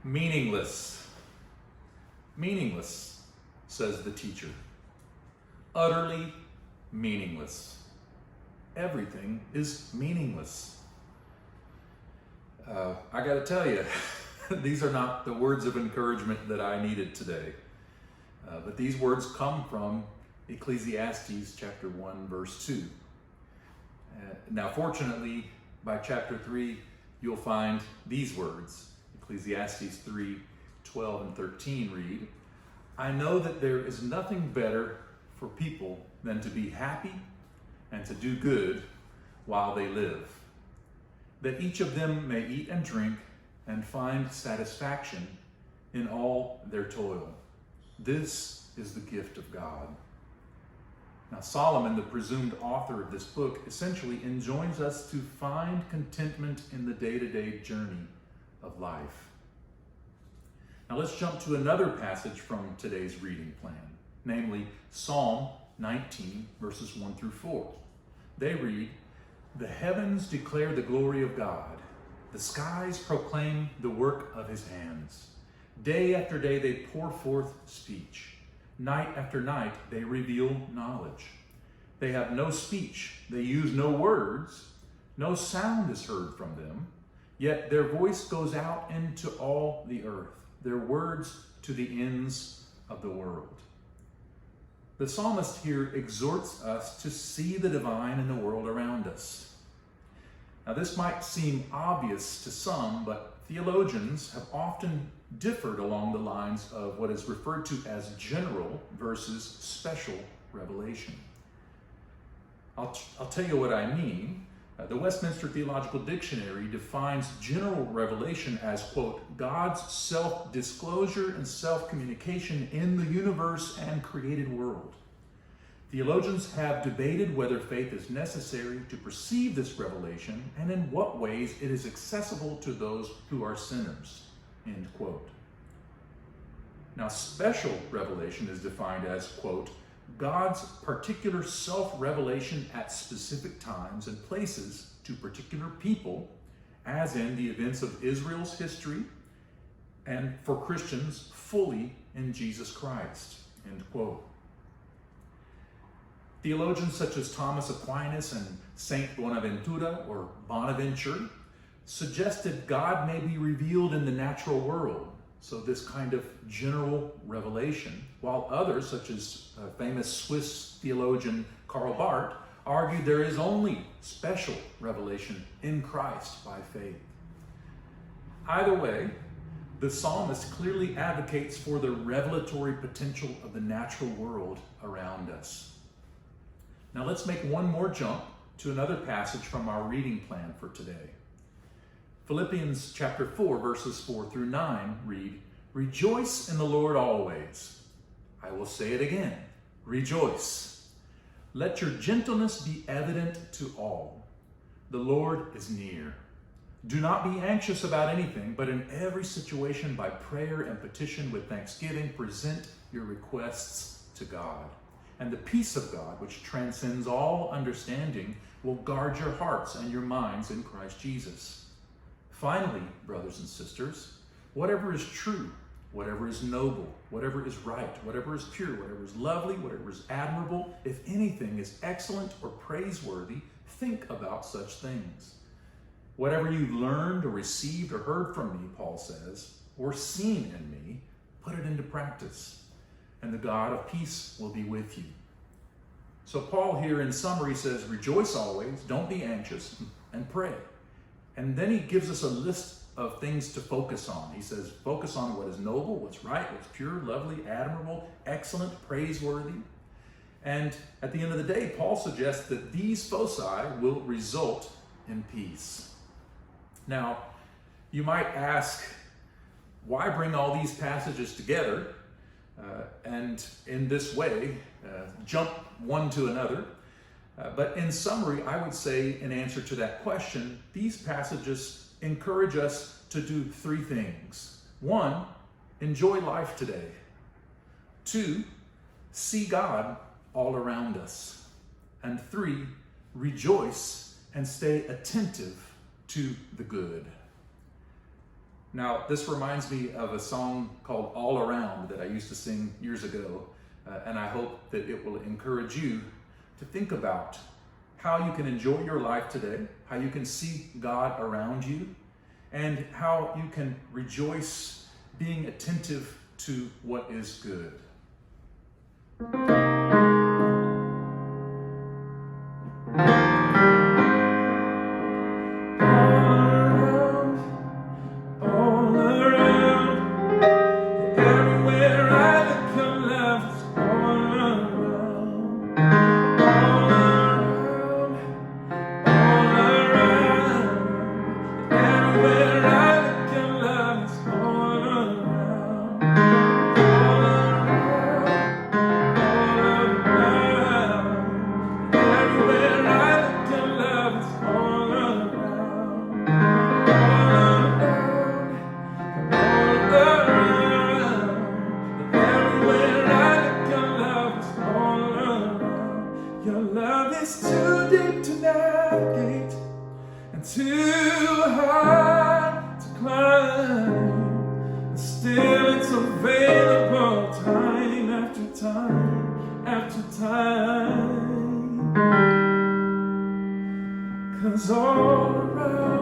Meaningless. Meaningless, says the teacher. Utterly meaningless. Everything is meaningless. I got to tell you, these are not the words of encouragement that I needed today. But these words come from Ecclesiastes chapter 1, verse 2. Now, fortunately, by chapter 3, you'll find these words. Ecclesiastes 3, 12 and 13 read, I know that there is nothing better for people than to be happy and to do good while they live, that each of them may eat and drink and find satisfaction in all their toil. This is the gift of God. Now, Solomon, the presumed author of this book, essentially enjoins us to find contentment in the day-to-day journey of life. Now, let's jump to another passage from today's reading plan, namely Psalm 19, verses 1 through 4. They read, The heavens declare the glory of God. The skies proclaim the work of his hands. Day after day they pour forth speech. Night after night they reveal knowledge. They have no speech. They use no words. No sound is heard from them. Yet their voice goes out into all the earth, their words to the ends of the world. The psalmist here exhorts us to see the divine in the world around us. Now, this might seem obvious to some, but theologians have often differed along the lines of what is referred to as general versus special revelation. I'll tell you what I mean. The Westminster Theological Dictionary defines general revelation as, quote, God's self-disclosure and self-communication in the universe and created world. Theologians have debated whether faith is necessary to perceive this revelation and in what ways it is accessible to those who are sinners, end quote. Now, special revelation is defined as, quote, God's particular self-revelation at specific times and places to particular people, as in the events of Israel's history, and for Christians fully in Jesus Christ, end quote. Theologians such as Thomas Aquinas and Saint Bonaventura or Bonaventure suggested God may be revealed in the natural world, so this kind of general revelation, while others, such as famous Swiss theologian Karl Barth, argued there is only special revelation in Christ by faith. Either way, the psalmist clearly advocates for the revelatory potential of the natural world around us. Now let's make one more jump to another passage from our reading plan for today. Philippians chapter 4, verses 4 through 9 read, Rejoice in the Lord always. I will say it again, rejoice. Let your gentleness be evident to all. The Lord is near. Do not be anxious about anything, but in every situation by prayer and petition with thanksgiving, present your requests to God. And the peace of God, which transcends all understanding, will guard your hearts and your minds in Christ Jesus. Finally, brothers and sisters, whatever is true, whatever is noble, whatever is right, whatever is pure, whatever is lovely, whatever is admirable, if anything is excellent or praiseworthy, think about such things. Whatever you've learned or received or heard from me, Paul says, or seen in me, put it into practice, and the God of peace will be with you. So Paul here in summary says, rejoice always, don't be anxious, and pray. And then he gives us a list of things to focus on. He says, focus on what is noble, what's right, what's pure, lovely, admirable, excellent, praiseworthy. And at the end of the day, Paul suggests that these foci will result in peace. Now, you might ask, why bring all these passages together and in this way jump one to another? But in summary, I would say in answer to that question, these passages encourage us to do three things. One, enjoy life today. Two, see God all around us. And three, rejoice and stay attentive to the good. Now, this reminds me of a song called All Around that I used to sing years ago, and I hope that it will encourage you to think about how you can enjoy your life today, how you can see God around you, and how you can rejoice being attentive to what is good. Your love is too deep to navigate and too hard to climb. And still it's available time after time after time. 'Cause all around